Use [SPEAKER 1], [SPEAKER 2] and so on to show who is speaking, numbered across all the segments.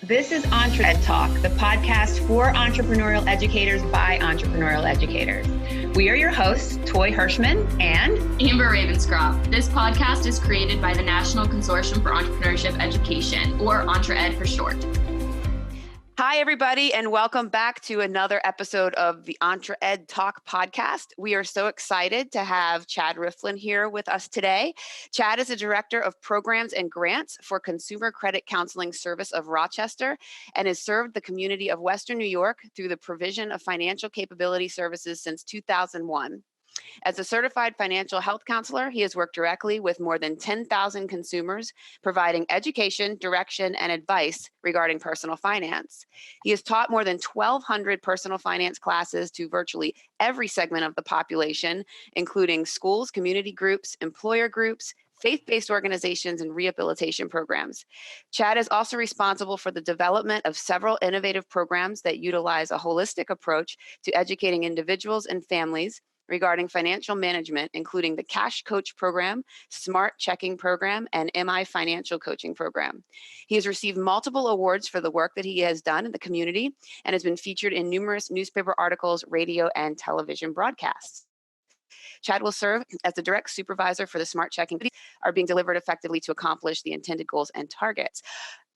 [SPEAKER 1] This is EntreEd Talk, the podcast for entrepreneurial educators by entrepreneurial educators. We are your hosts, Toy Hirschman and
[SPEAKER 2] Amber Ravenscroft. This podcast is created by the National Consortium for Entrepreneurship Education, or EntreEd for short.
[SPEAKER 3] Hi, everybody, and welcome back to another episode of the EntreEd Talk podcast. We are so excited to have Chad Rieflin here with us today. Chad is the Director of Programs and Grants for Consumer Credit Counseling Service of Rochester and has served the community of Western New York through the provision of financial capability services since 2001. As a certified financial health counselor, he has worked directly with more than 10,000 consumers, providing education, direction, and advice regarding personal finance. He has taught more than 1,200 personal finance classes to virtually every segment of the population, including schools, community groups, employer groups, faith-based organizations, and rehabilitation programs. Chad is also responsible for the development of several innovative programs that utilize a holistic approach to educating individuals and families regarding financial management, including the Cash Coach program, Smart Checking program, and MI Financial Coaching program. He has received multiple awards for the work that he has done in the community and has been featured in numerous newspaper articles, radio, and television broadcasts. Chad will serve as the direct supervisor for the Smart Checking are being delivered effectively to accomplish the intended goals and targets.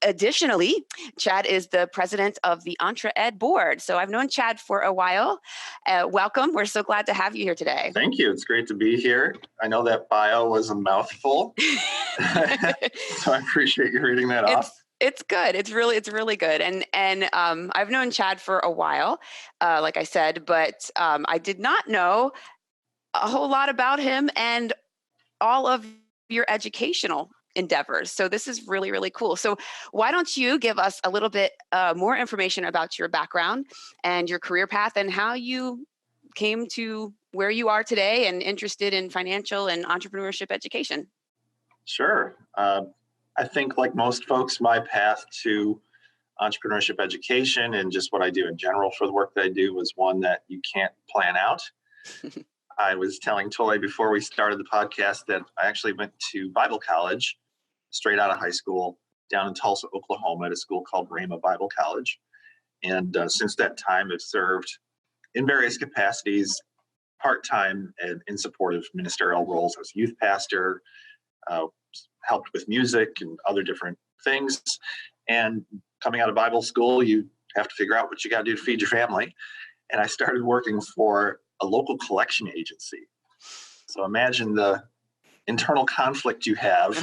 [SPEAKER 3] Additionally, Chad is the president of the EntreEd board. So I've known Chad for a while. Welcome. We're so glad to have you here today.
[SPEAKER 4] Thank you. It's great to be here. I know that bio was a mouthful, so I appreciate you reading that off.
[SPEAKER 3] It's good. It's really good. And I've known Chad for a while, like I said, but I did not know a whole lot about him and all of your educational endeavors. So this is really, really cool. So why don't you give us a little bit more information about your background and your career path and how you came to where you are today and interested in financial and entrepreneurship education?
[SPEAKER 4] Sure. I think like most folks, my path to entrepreneurship education and just what I do in general for the work that I do was one that you can't plan out. I was telling Toy before we started the podcast that I actually went to Bible college straight out of high school down in Tulsa, Oklahoma, at a school called Rhema Bible College. And since that time, I've served in various capacities, part-time and in support of ministerial roles. I was youth pastor, helped with music and other different things. And coming out of Bible school, you have to figure out what you got to do to feed your family. And I started working for a local collection agency. So imagine the internal conflict you have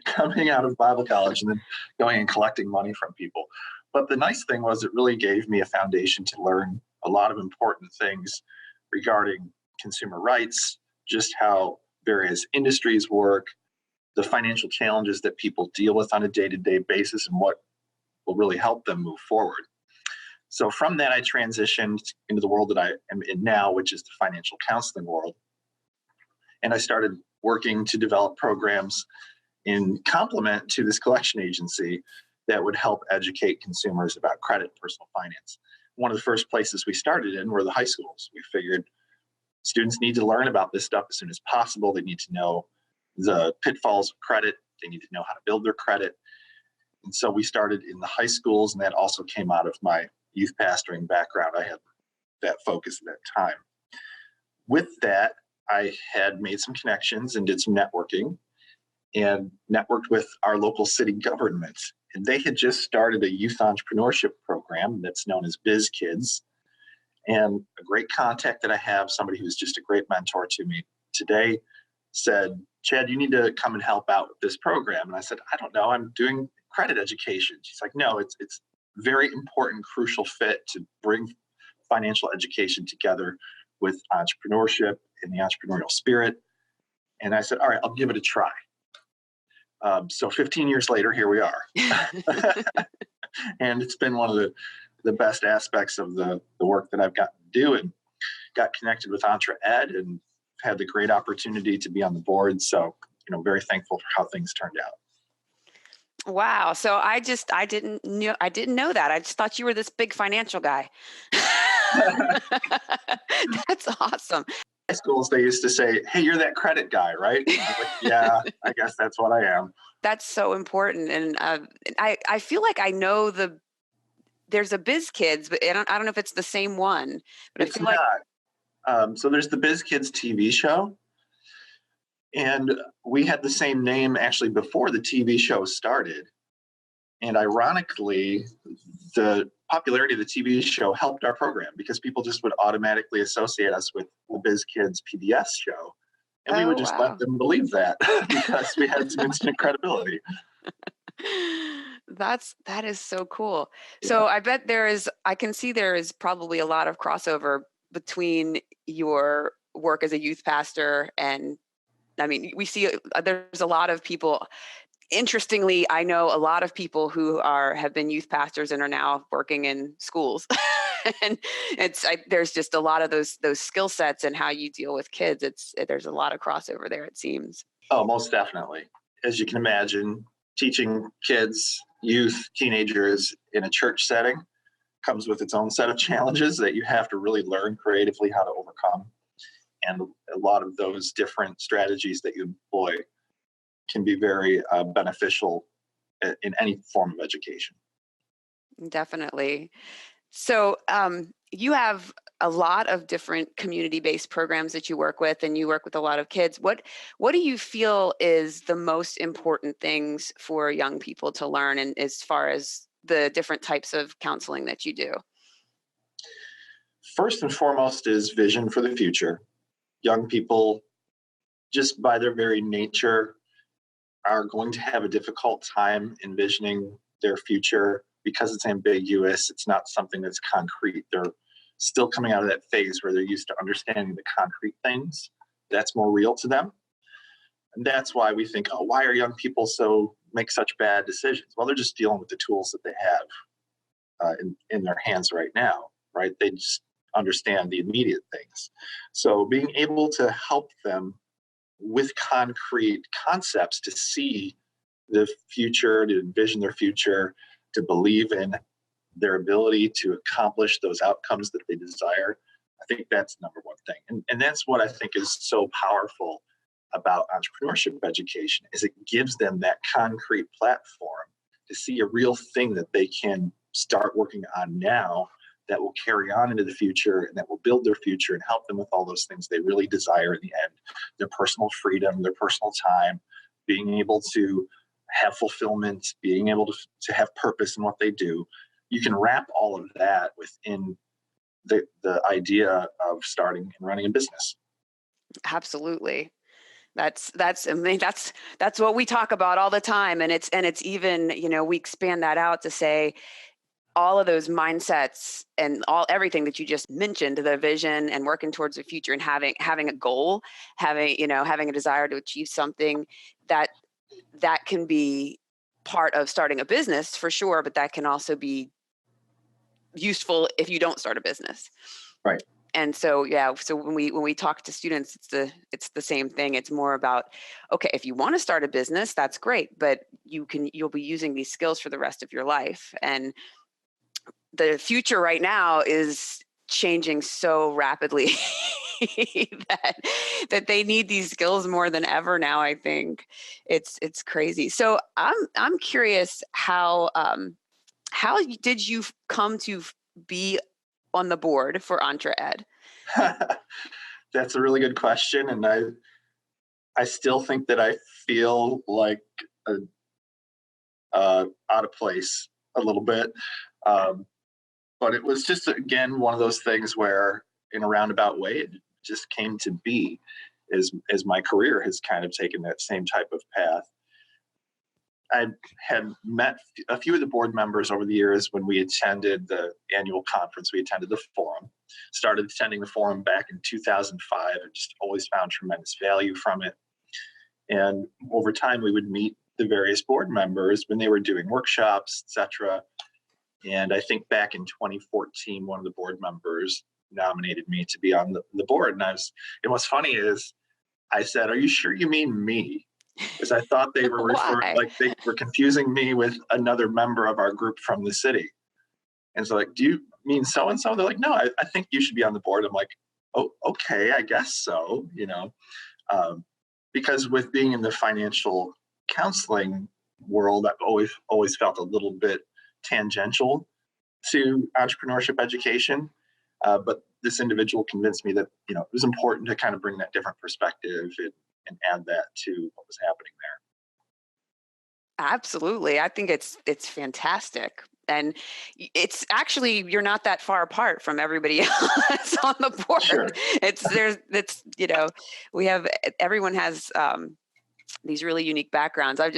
[SPEAKER 4] coming out of Bible college and then going and collecting money from people. But the nice thing was it really gave me a foundation to learn a lot of important things regarding consumer rights, just how various industries work, the financial challenges that people deal with on a day-to-day basis, and what will really help them move forward. So from that, I transitioned into the world that I am in now, which is the financial counseling world. And I started working to develop programs in complement to this collection agency that would help educate consumers about credit, personal finance. One of the first places we started in were the high schools. We figured students need to learn about this stuff as soon as possible. They need to know the pitfalls of credit. They need to know how to build their credit. And so we started in the high schools, and that also came out of my youth pastoring background. I had that focus at that time. With that, I had made some connections and did some networking and networked with our local city government. And they had just started a youth entrepreneurship program that's known as Biz Kids. And a great contact that I have, somebody who's just a great mentor to me today, said, Chad, you need to come and help out with this program. And I said, I don't know, I'm doing credit education. She's like, no, it's very important, crucial fit to bring financial education together with entrepreneurship and the entrepreneurial spirit. And I said, all right, I'll give it a try. So 15 years later, here we are. And it's been one of the best aspects of the work that I've gotten to do, and got connected with EntreEd and had the great opportunity to be on the board. So, very thankful for how things turned out.
[SPEAKER 3] Wow. So I didn't know that. I just thought you were this big financial guy. That's awesome.
[SPEAKER 4] schools, they used to say, hey, you're that credit guy, right? I was like, yeah, I guess that's what I am.
[SPEAKER 3] That's so important. And I feel like I know there's a Biz Kids, but I don't know if it's the same one, but
[SPEAKER 4] It's
[SPEAKER 3] I feel like,
[SPEAKER 4] not. So there's the Biz Kids TV show. And we had the same name actually before the TV show started. And ironically, the popularity of the TV show helped our program because people just would automatically associate us with the Biz Kids PBS show. And we would just let them believe that because we had some instant credibility.
[SPEAKER 3] That is so cool. So I bet I can see there is probably a lot of crossover between your work as a youth pastor and, I mean, we see there's a lot of people. Interestingly, I know a lot of people who have been youth pastors and are now working in schools. And there's just a lot of those skill sets and how you deal with kids. There's a lot of crossover there, it seems.
[SPEAKER 4] Oh, most definitely. As you can imagine, teaching kids, youth, teenagers in a church setting comes with its own set of challenges that you have to really learn creatively how to overcome. And a lot of those different strategies that you employ can be very beneficial in any form of education.
[SPEAKER 3] Definitely. So you have a lot of different community-based programs that you work with, and you work with a lot of kids. What do you feel is the most important things for young people to learn, and as far as the different types of counseling that you do?
[SPEAKER 4] First and foremost is vision for the future. Young people, just by their very nature, are going to have a difficult time envisioning their future because it's ambiguous. It's not something that's concrete. They're still coming out of that phase where they're used to understanding the concrete things. That's more real to them. And that's why we think, oh, why are young people make such bad decisions? Well, they're just dealing with the tools that they have in their hands right now, right? They just understand the immediate things. So being able to help them with concrete concepts to see the future, to envision their future, to believe in their ability to accomplish those outcomes that they desire. I think that's number one thing. And that's what I think is so powerful about entrepreneurship education, is it gives them that concrete platform to see a real thing that they can start working on now that will carry on into the future and that will build their future and help them with all those things they really desire in the end. Their personal freedom, their personal time, being able to have fulfillment, being able to have purpose in what they do. You can wrap all of that within the idea of starting and running a business.
[SPEAKER 3] Absolutely. That's I mean, that's what we talk about all the time. And it's even, we expand that out to say all of those mindsets and everything that you just mentioned, the vision and working towards the future and having a goal, having a desire to achieve something that can be part of starting a business for sure, but that can also be useful if you don't start a business.
[SPEAKER 4] Right.
[SPEAKER 3] And so, so when we talk to students, it's the same thing. It's more about, okay, if you want to start a business, that's great, but you'll be using these skills for the rest of your life. And the future right now is changing so rapidly that they need these skills more than ever now. I think it's crazy. So I'm curious, how did you come to be on the board for EntreEd?
[SPEAKER 4] That's a really good question, and I still think that I feel like out of place a little bit. But it was just, again, one of those things where in a roundabout way, it just came to be as my career has kind of taken that same type of path. I had met a few of the board members over the years when we attended the annual conference. We attended the forum, started attending the forum back in 2005, and just always found tremendous value from it. And over time, we would meet the various board members when they were doing workshops, etc. And I think back in 2014, one of the board members nominated me to be on the board. And what's funny is I said, "Are you sure you mean me?" Because I thought they were they were confusing me with another member of our group from the city. And so, like, "Do you mean so-and-so?" They're like, "No, I think you should be on the board." I'm like, oh, okay, I guess so, because with being in the financial counseling world, I've always felt a little bit tangential to entrepreneurship education. But this individual convinced me that it was important to kind of bring that different perspective and add that to what was happening there.
[SPEAKER 3] Absolutely. I think it's fantastic. And it's actually, you're not that far apart from everybody else on the board.
[SPEAKER 4] Sure.
[SPEAKER 3] Everyone has these really unique backgrounds. I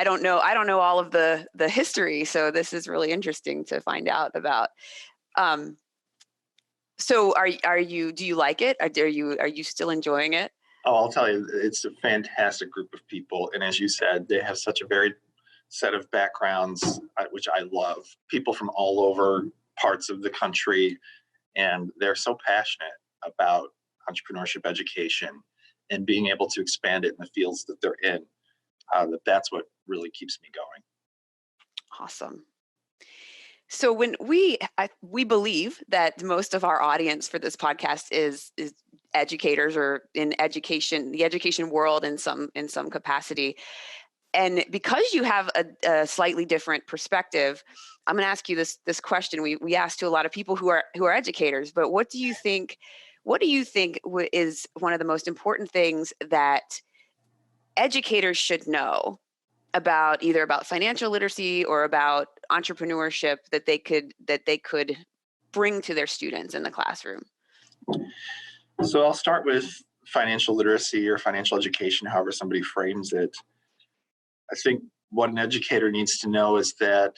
[SPEAKER 3] don't know all of the history. So this is really interesting to find out about. So do you like it? Are you still enjoying it?
[SPEAKER 4] Oh, I'll tell you, it's a fantastic group of people. And as you said, they have such a varied set of backgrounds, which I love. People from all over parts of the country, and they're so passionate about entrepreneurship education and being able to expand it in the fields that they're in. That's what really keeps me going.
[SPEAKER 3] Awesome. So when we believe that most of our audience for this podcast is educators or in education, the education world in some capacity. And because you have a slightly different perspective, I'm going to ask you this question. We asked to a lot of people who are educators, but what do you think is one of the most important things that educators should know about either about financial literacy or about entrepreneurship that they could bring to their students in the classroom?
[SPEAKER 4] So I'll start with financial literacy or financial education, however somebody frames it. I think what an educator needs to know is that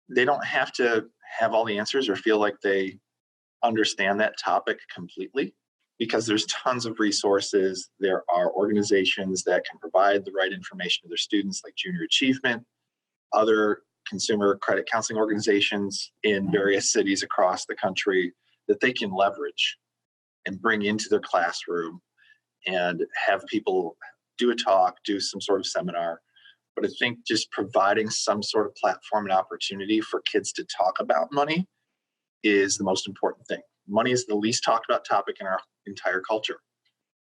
[SPEAKER 4] they don't have to have all the answers or feel like they understand that topic completely, because there's tons of resources. There are organizations that can provide the right information to their students, like Junior Achievement, other consumer credit counseling organizations in various cities across the country that they can leverage and bring into their classroom and have people do a talk, do some sort of seminar. But I think just providing some sort of platform and opportunity for kids to talk about money is the most important thing. Money is the least talked about topic in our entire culture.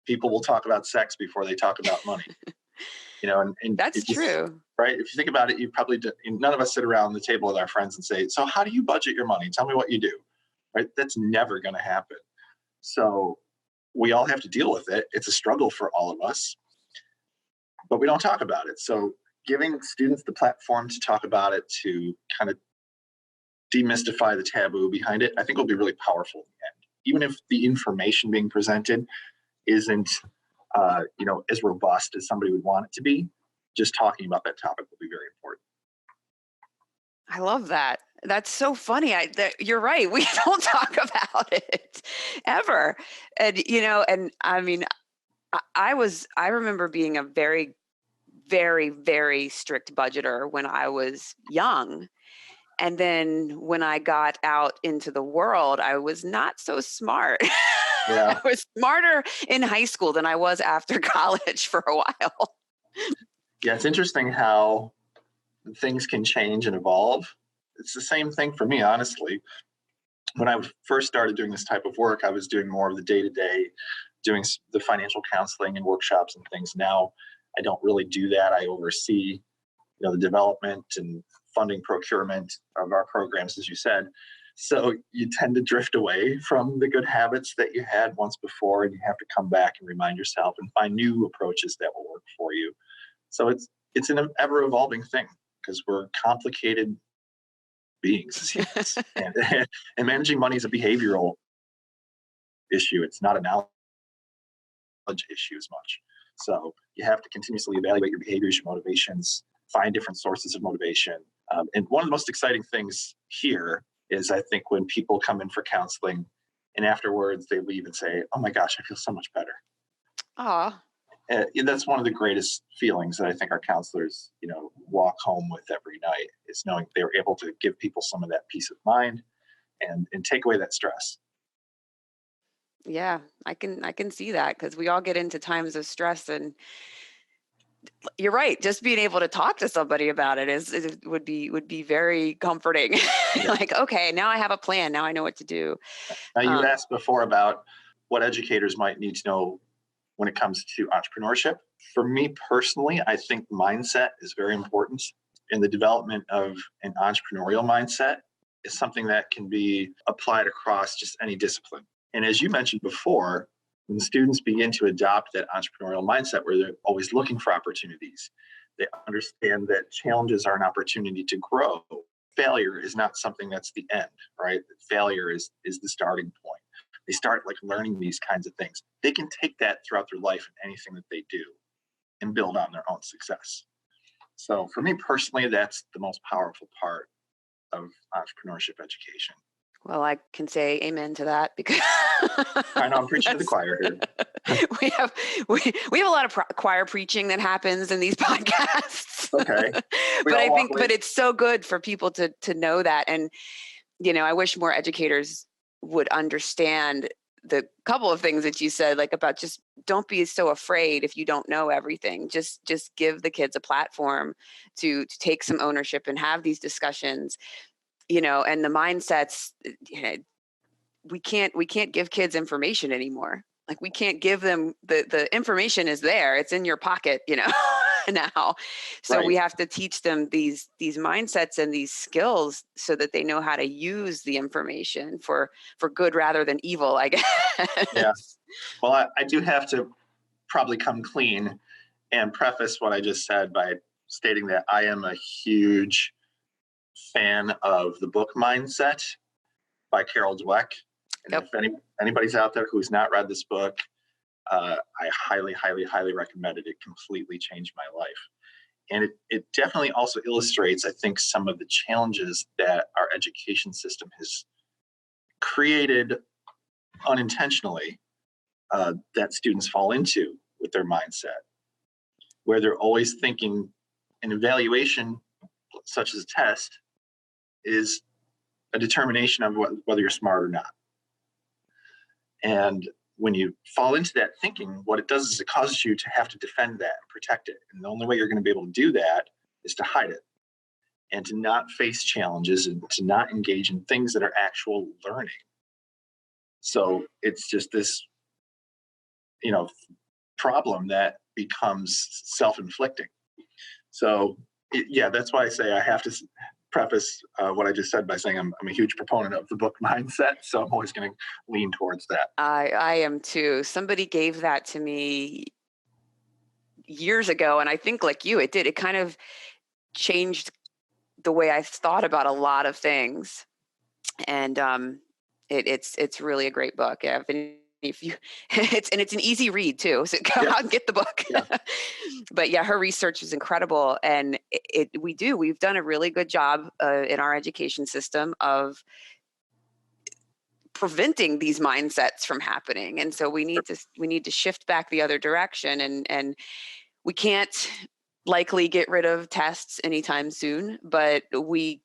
[SPEAKER 4] People will talk about sex before they talk about money. And
[SPEAKER 3] that's true,
[SPEAKER 4] right? If you think about it, none of us sit around the table with our friends and say, "So how do you budget your money? Tell me what you do." Right? That's never going to happen. So we all have to deal with it. It's a struggle for all of us, but we don't talk about it. So giving students the platform to talk about it, to kind of demystify the taboo behind it, I think will be really powerful in the end. Even if the information being presented isn't, as robust as somebody would want it to be, just talking about that topic will be very important.
[SPEAKER 3] I love that. That's so funny. You're right. We don't talk about it ever. And, and I mean, I remember being a very, very, very strict budgeter when I was young. And then when I got out into the world, I was not so smart.
[SPEAKER 4] Yeah.
[SPEAKER 3] I was smarter in high school than I was after college for a while.
[SPEAKER 4] Yeah, it's interesting how things can change and evolve. It's the same thing for me, honestly. When I first started doing this type of work, I was doing more of the day-to-day, doing the financial counseling and workshops and things. Now, I don't really do that. I oversee, the development and funding procurement of our programs, as you said. So you tend to drift away from the good habits that you had once before, and you have to come back and remind yourself and find new approaches that will work for you. So it's an ever-evolving thing, because we're complicated beings as humans. and managing money is a behavioral issue. It's not a knowledge issue as much. So you have to continuously evaluate your behaviors, your motivations, find different sources of motivation. And one of the most exciting things here is, I think, when people come in for counseling and afterwards they leave and say, "Oh my gosh, I feel so much better."
[SPEAKER 3] Aw.
[SPEAKER 4] That's one of the greatest feelings that I think our counselors, walk home with every night, is knowing they were able to give people some of that peace of mind and take away that stress.
[SPEAKER 3] Yeah, I can see that, because we all get into times of stress, and you're right. Just being able to talk to somebody about it would be very comforting.
[SPEAKER 4] Yeah.
[SPEAKER 3] Like, okay, now I have a plan. Now I know what to do.
[SPEAKER 4] Now, you asked before about what educators might need to know when it comes to entrepreneurship. For me personally, I think mindset is very important. And the development of an entrepreneurial mindset is something that can be applied across just any discipline. And as you mentioned before, when students begin to adopt that entrepreneurial mindset where they're always looking for opportunities, they understand that challenges are an opportunity to grow. Failure is not something that's the end, right? Failure is the starting point. They start like learning these kinds of things. They can take that throughout their life in anything that they do and build on their own success. So for me personally, that's the most powerful part of entrepreneurship education.
[SPEAKER 3] Well, I can say amen to that because
[SPEAKER 4] I know I'm preaching to the choir here.
[SPEAKER 3] we have a lot of choir preaching that happens in these podcasts.
[SPEAKER 4] Okay.
[SPEAKER 3] But it's so good for people to know that. And, I wish more educators would understand the couple of things that you said, like about just don't be so afraid if you don't know everything. Just give the kids a platform to take some ownership and have these discussions, and the mindsets, we can't give kids information anymore. Like we can't give them the information is there. It's in your pocket, now. So
[SPEAKER 4] Right.
[SPEAKER 3] We have to teach them these mindsets and these skills so that they know how to use the information for good rather than evil, I guess.
[SPEAKER 4] Yeah. Well, I do have to probably come clean and preface what I just said by stating that I am a huge fan of the book Mindset by Carol Dweck. And
[SPEAKER 3] Yep.
[SPEAKER 4] If anybody's out there who's not read this book, I highly, highly, highly recommend it. It completely changed my life. And it definitely also illustrates, I think, some of the challenges that our education system has created unintentionally that students fall into with their mindset, where they're always thinking an evaluation, such as a test, is a determination of whether you're smart or not. And when you fall into that thinking, what it does is it causes you to have to defend that and protect it. And the only way you're going to be able to do that is to hide it and to not face challenges and to not engage in things that are actual learning. So it's just this, problem that becomes self-inflicting. So that's why I say I have to preface what I just said by saying I'm a huge proponent of the book Mindset. So I'm always going to lean towards that.
[SPEAKER 3] I am too. Somebody gave that to me years ago. And I think like you, it kind of changed the way I thought about a lot of things. And it's really a great book. Yeah, if you it's an easy read too, so go out and get the book.
[SPEAKER 4] Yeah.
[SPEAKER 3] But yeah, her research is incredible, and we've done a really good job in our education system of preventing these mindsets from happening. And so we need to shift back the other direction, and we can't likely get rid of tests anytime soon, but we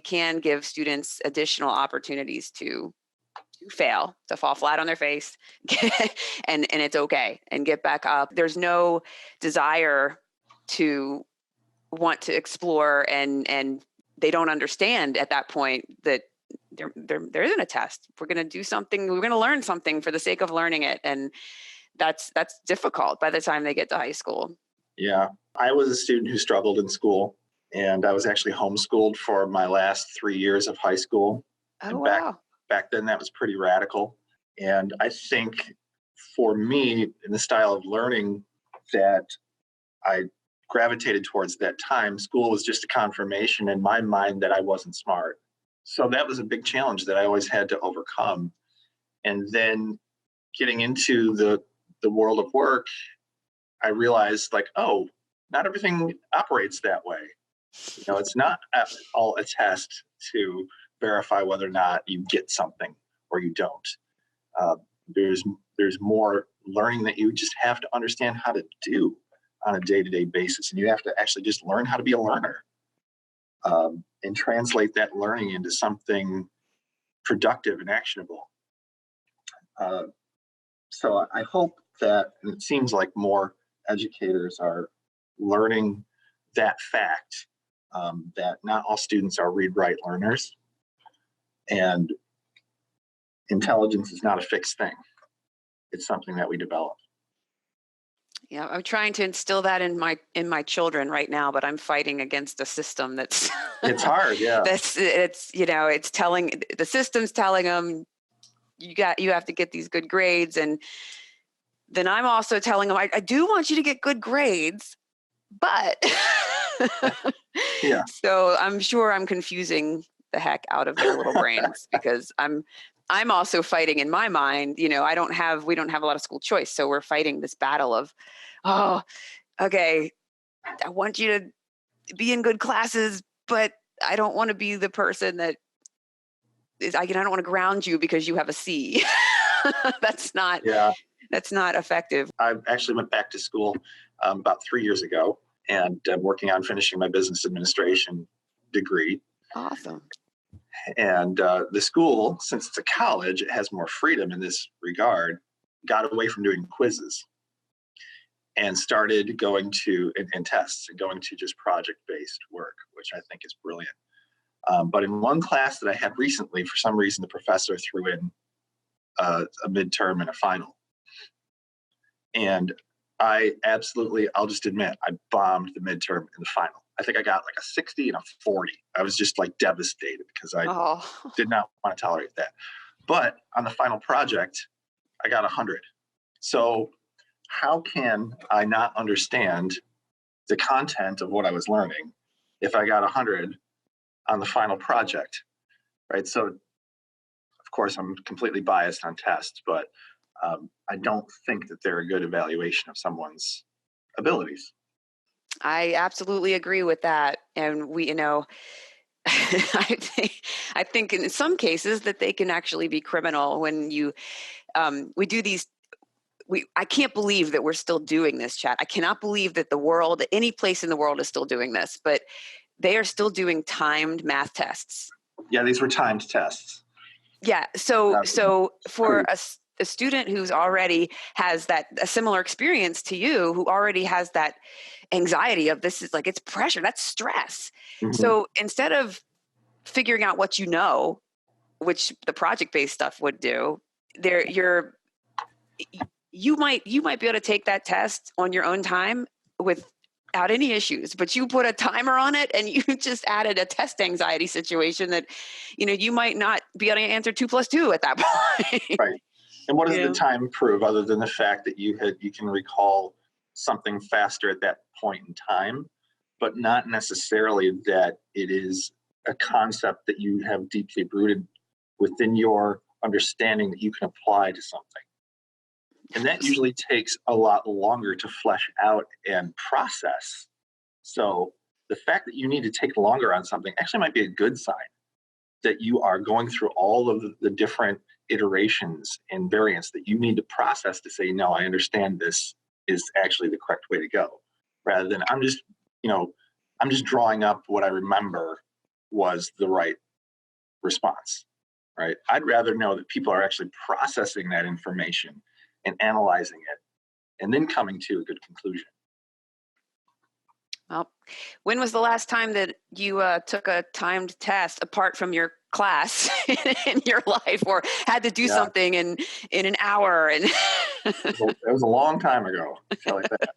[SPEAKER 3] can give students additional opportunities to fail, to fall flat on their face, and it's okay, and get back up. There's no desire to want to explore, and they don't understand at that point that there isn't a test. We're going to do something. We're going to learn something for the sake of learning it, and that's difficult by the time they get to high school.
[SPEAKER 4] Yeah, I was a student who struggled in school, and I was actually homeschooled for my last 3 years of high school.
[SPEAKER 3] Oh, wow.
[SPEAKER 4] Back then, that was pretty radical. And I think for me, in the style of learning that I gravitated towards that time, school was just a confirmation in my mind that I wasn't smart. So that was a big challenge that I always had to overcome. And then getting into the world of work, I realized not everything operates that way. It's not at all a test to verify whether or not you get something or you don't. There's more learning that you just have to understand how to do on a day-to-day basis. And you have to actually just learn how to be a learner and translate that learning into something productive and actionable. So I hope that, and it seems like more educators are learning that fact, that not all students are read-write learners, and intelligence is not a fixed thing. It's something that we develop.
[SPEAKER 3] Yeah, I'm trying to instill that in my children right now, but I'm fighting against a system that's
[SPEAKER 4] It's hard, yeah.
[SPEAKER 3] It's telling the system's telling them you have to get these good grades, and then I'm also telling them I do want you to get good grades, but
[SPEAKER 4] Yeah.
[SPEAKER 3] So I'm sure I'm confusing the heck out of their little brains because I'm also fighting in my mind. We don't have a lot of school choice, so we're fighting this battle of, oh, okay, I want you to be in good classes, but I don't want to be the person that is. I don't want to ground you because you have a C. That's not effective.
[SPEAKER 4] I actually went back to school about 3 years ago, and I'm working on finishing my business administration degree.
[SPEAKER 3] Awesome.
[SPEAKER 4] And the school, since it's a college, it has more freedom in this regard, got away from doing quizzes and started going to and tests and going to just project-based work, which I think is brilliant. But in one class that I had recently, for some reason, the professor threw in a midterm and a final. And I'll just admit, I bombed the midterm and the final. I think I got like a 60 and a 40. I was just like devastated because I did not want to tolerate that. But on the final project, I got 100. So how can I not understand the content of what I was learning if I got 100 on the final project, right? So of course, I'm completely biased on tests, but I don't think that they're a good evaluation of someone's abilities.
[SPEAKER 3] I absolutely agree with that. And I think in some cases that they can actually be criminal when we do these. I can't believe that we're still doing this, Chad. I cannot believe that any place in the world is still doing this, but they are still doing timed math tests.
[SPEAKER 4] Yeah, these were timed tests.
[SPEAKER 3] Yeah. So for a student who's already has a similar experience to you, who already has that anxiety of this is like, it's pressure, that's stress. Mm-hmm. So instead of figuring out what which the project-based stuff would do, you might be able to take that test on your own time without any issues, but you put a timer on it and you just added a test anxiety situation that, you might not be able to answer 2 + 2 at that point.
[SPEAKER 4] Right. And what does the time prove other than the fact that you can recall something faster at that point in time, but not necessarily that it is a concept that you have deeply rooted within your understanding that you can apply to something. And that usually takes a lot longer to flesh out and process. So the fact that you need to take longer on something actually might be a good sign that you are going through all of the different iterations and variants that you need to process to say, no, I understand this is actually the correct way to go, rather than I'm just drawing up what I remember was the right response, right? I'd rather know that people are actually processing that information and analyzing it and then coming to a good conclusion.
[SPEAKER 3] Well, when was the last time that you took a timed test apart from your class in your life, or had to do something in an hour? And
[SPEAKER 4] it was a long time ago. I feel like that.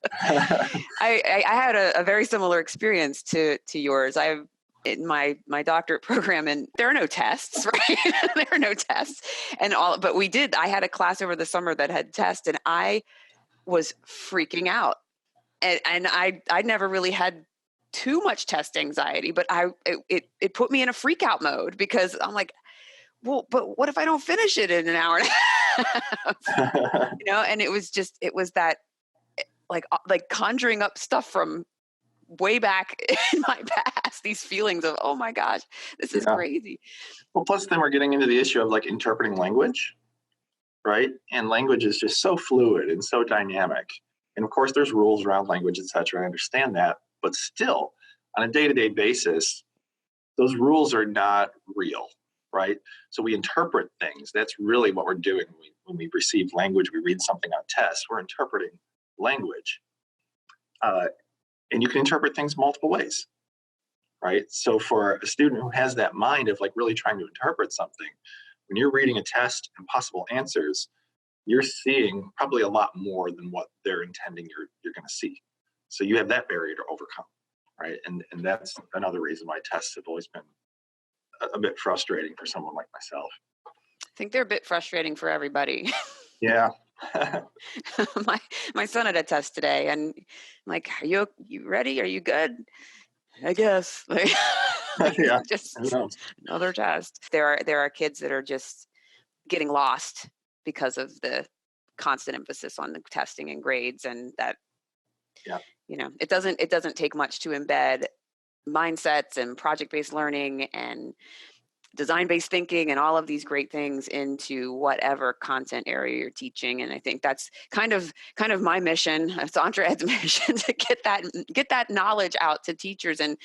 [SPEAKER 3] I had a very similar experience to yours. I've in my doctorate program, and there are no tests, right? There are no tests but I had a class over the summer that had tests, and I was freaking out. And I never really had too much test anxiety, but it put me in a freak out mode because I'm like, well, but what if I don't finish it in an hour and a half? And it was that like conjuring up stuff from way back in my past, these feelings of, oh my gosh, this is crazy.
[SPEAKER 4] Well, plus then we're getting into the issue of like interpreting language, right? And language is just so fluid and so dynamic. And of course, there's rules around language, et cetera. I understand that. But still, on a day-to-day basis, those rules are not real, right? So we interpret things. That's really what we're doing. When we receive language, we read something on tests, we're interpreting language. And you can interpret things multiple ways, right? So for a student who has that mind of like really trying to interpret something, when you're reading a test and possible answers, you're seeing probably a lot more than what they're intending you're going to see. So you have that barrier to overcome, right? And that's another reason why tests have always been a bit frustrating for someone like myself.
[SPEAKER 3] I think they're a bit frustrating for everybody.
[SPEAKER 4] Yeah.
[SPEAKER 3] my son had a test today, and I'm like, "Are you ready? Are you good?" I guess.
[SPEAKER 4] Yeah.
[SPEAKER 3] Just another test. There are kids that are just getting lost because of the constant emphasis on the testing and grades, and that,
[SPEAKER 4] yeah,
[SPEAKER 3] it doesn't take much to embed mindsets and project-based learning and design-based thinking and all of these great things into whatever content area you're teaching. And I think that's kind of my mission. It's EntreEd's mission to get that knowledge out to teachers and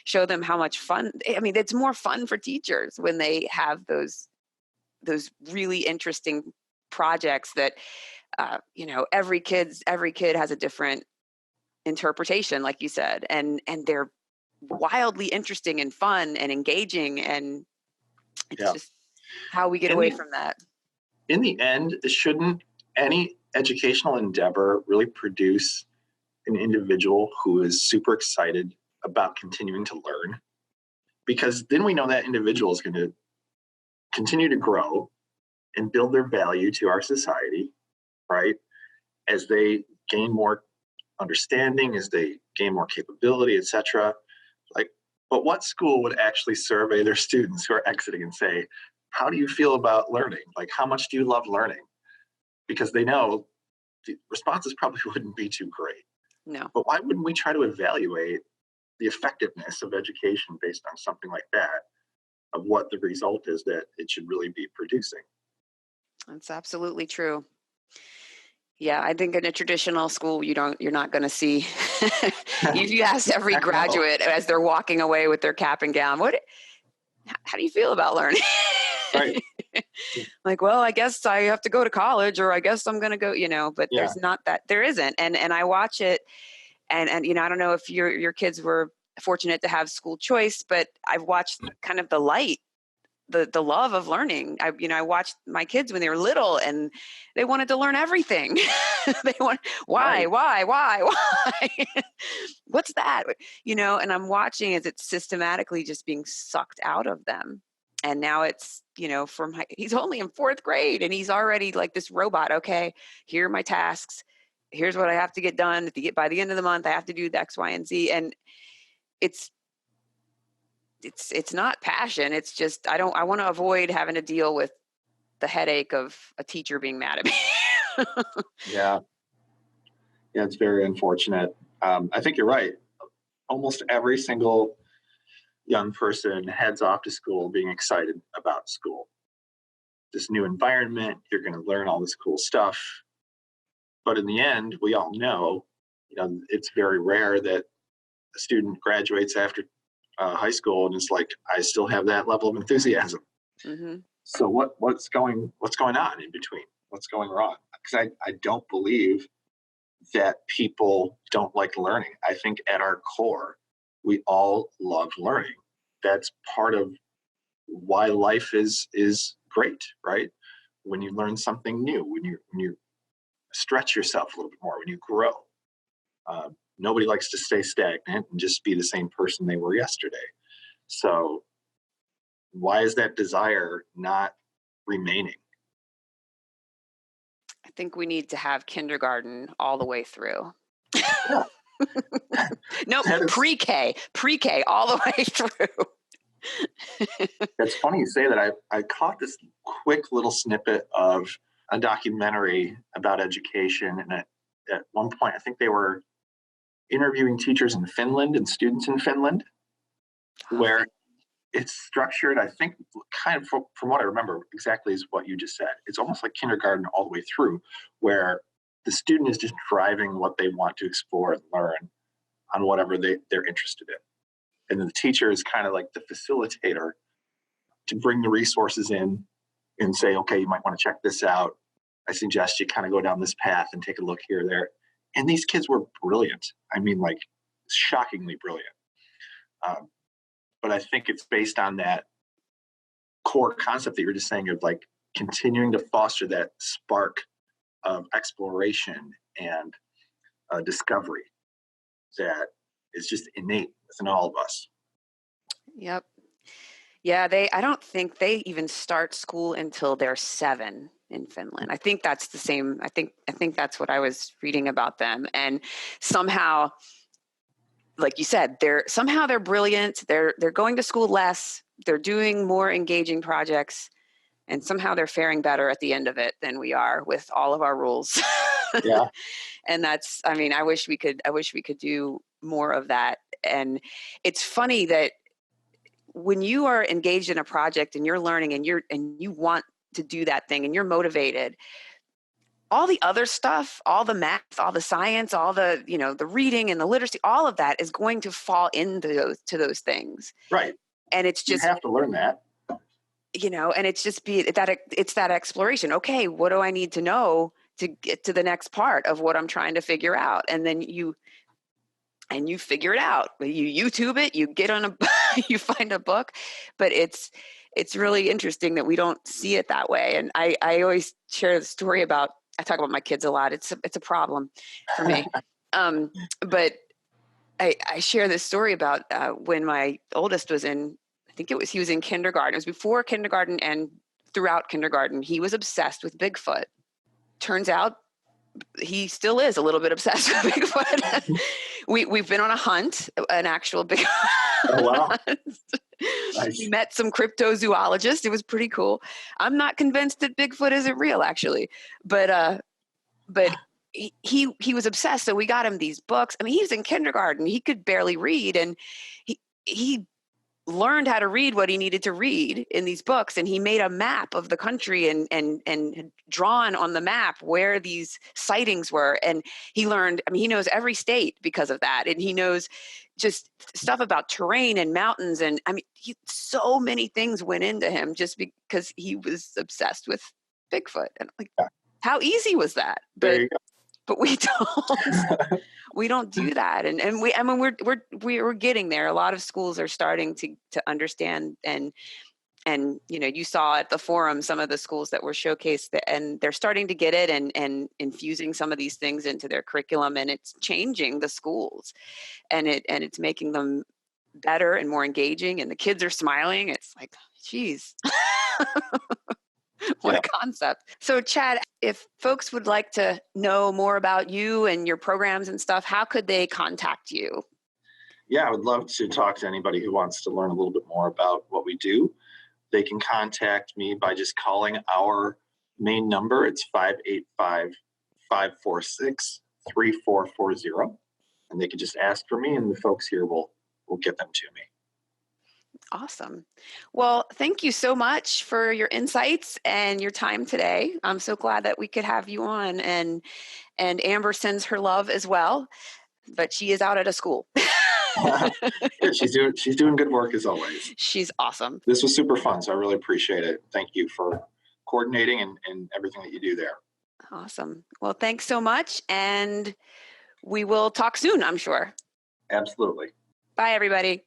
[SPEAKER 3] show them how much fun. I mean, it's more fun for teachers when they have those really interesting projects that, every kid has a different interpretation, like you said, and they're wildly interesting and fun and engaging, and it's just how we get away from that.
[SPEAKER 4] In the end, shouldn't any educational endeavor really produce an individual who is super excited about continuing to learn? Because then we know that individual is going to continue to grow and build their value to our society, right? As they gain more understanding, as they gain more capability, etc. But what school would actually survey their students who are exiting and say, how do you feel about learning? Like, how much do you love learning? Because they know the responses probably wouldn't be too great.
[SPEAKER 3] No.
[SPEAKER 4] But why wouldn't we try to evaluate the effectiveness of education based on something like that, of what the result is that it should really be producing?
[SPEAKER 3] That's absolutely true. Yeah, I think in a traditional school, you're not going to see. If you ask every graduate as they're walking away with their cap and gown, how do you feel about learning?
[SPEAKER 4] Right.
[SPEAKER 3] Like, well, I guess I have to go to college, or I guess I'm going to go, but there's not that. There isn't. And I watch it, and I don't know if your kids were fortunate to have school choice, but I've watched kind of the light, the love of learning. I watched my kids when they were little, and they wanted to learn everything. They want, why? What's that? And I'm watching as it's systematically just being sucked out of them. And now it's, he's only in 4th grade, and he's already like this robot. Okay, here are my tasks. Here's what I have to get done by the end of the month. I have to do the X, Y, and Z. And it's not passion. It's just, I want to avoid having to deal with the headache of a teacher being mad at me.
[SPEAKER 4] Yeah, it's very unfortunate. I think you're right. Almost every single young person heads off to school being excited about school. This new environment, you're going to learn all this cool stuff. But in the end, we all know, it's very rare that a student graduates after high school and it's like, I still have that level of enthusiasm.
[SPEAKER 3] Mm-hmm.
[SPEAKER 4] So what's going on in between? What's going wrong? Because I don't believe that people don't like learning. I think at our core, we all love learning. That's part of why life is great, right? When you learn something new, when you stretch yourself a little bit more, when you grow. Nobody likes to stay stagnant and just be the same person they were yesterday. So why is that desire not remaining?
[SPEAKER 3] I think we need to have kindergarten all the way through.
[SPEAKER 4] Yeah.
[SPEAKER 3] No, pre-K all the way through.
[SPEAKER 4] It's funny you say that. I caught this quick little snippet of a documentary about education, and at one point I think they were interviewing teachers in Finland and students in Finland, where it's structured, I think, kind of from what I remember exactly is what you just said. It's almost like kindergarten all the way through, where the student is just driving what they want to explore and learn on whatever they're interested in. And then the teacher is kind of like the facilitator to bring the resources in and say, okay, you might want to check this out. I suggest you kind of go down this path and take a look here or there. And these kids were brilliant. I mean, like, shockingly brilliant. But I think it's based on that core concept that you're just saying of like continuing to foster that spark of exploration and discovery that is just innate within all of us.
[SPEAKER 3] Yep. Yeah, I don't think they even start school until they're 7 in Finland. I think that's the same. I think that's what I was reading about them. And somehow, like you said, they're brilliant. They're going to school less. They're doing more engaging projects, and somehow they're faring better at the end of it than we are with all of our rules.
[SPEAKER 4] Yeah.
[SPEAKER 3] And that's, I mean, I wish we could do more of that. And it's funny that when you are engaged in a project and you're learning and you want to do that thing and you're motivated, all the other stuff, all the math, all the science, all the, the reading and the literacy, all of that is going to fall into those things.
[SPEAKER 4] Right.
[SPEAKER 3] And it's just,
[SPEAKER 4] you have to learn that,
[SPEAKER 3] and it's just it's that exploration. Okay, what do I need to know to get to the next part of what I'm trying to figure out? And then you figure it out. You YouTube it, you get on you find a book, but it's really interesting that we don't see it that way. And I always share the story about, I talk about my kids a lot. It's a problem for me. But I share this story about when my oldest was he was in kindergarten. It was before kindergarten and throughout kindergarten. He was obsessed with Bigfoot. Turns out he still is a little bit obsessed with Bigfoot. We've been on a hunt, an actual Bigfoot.
[SPEAKER 4] Oh, wow.
[SPEAKER 3] Nice. We met some cryptozoologists. It was pretty cool. I'm not convinced that Bigfoot isn't real, actually, but he was obsessed. So we got him these books. I mean, he was in kindergarten. He could barely read, and he learned how to read what he needed to read in these books. And he made a map of the country and had drawn on the map where these sightings were. And he learned, I mean, he knows every state because of that. And he knows just stuff about terrain and mountains. And I mean, so many things went into him just because he was obsessed with Bigfoot. And like, how easy was that? But we don't. We don't do that, and we're getting there. A lot of schools are starting to understand, and you saw at the forum some of the schools that were showcased, and they're starting to get it and infusing some of these things into their curriculum, and it's changing the schools, and it's making them better and more engaging, and the kids are smiling. It's like, geez. What a concept. So Chad, if folks would like to know more about you and your programs and stuff, how could they contact you?
[SPEAKER 4] Yeah, I would love to talk to anybody who wants to learn a little bit more about what we do. They can contact me by just calling our main number. It's 585-546-3440. And they can just ask for me, and the folks here will get them to me.
[SPEAKER 3] Awesome. Well, thank you so much for your insights and your time today. I'm so glad that we could have you on, and Amber sends her love as well, but she is out at a school.
[SPEAKER 4] Yeah, she's doing good work as always.
[SPEAKER 3] She's awesome.
[SPEAKER 4] This was super fun, so I really appreciate it. Thank you for coordinating and everything that you do there.
[SPEAKER 3] Awesome. Well, thanks so much, and we will talk soon, I'm sure.
[SPEAKER 4] Absolutely.
[SPEAKER 3] Bye, everybody.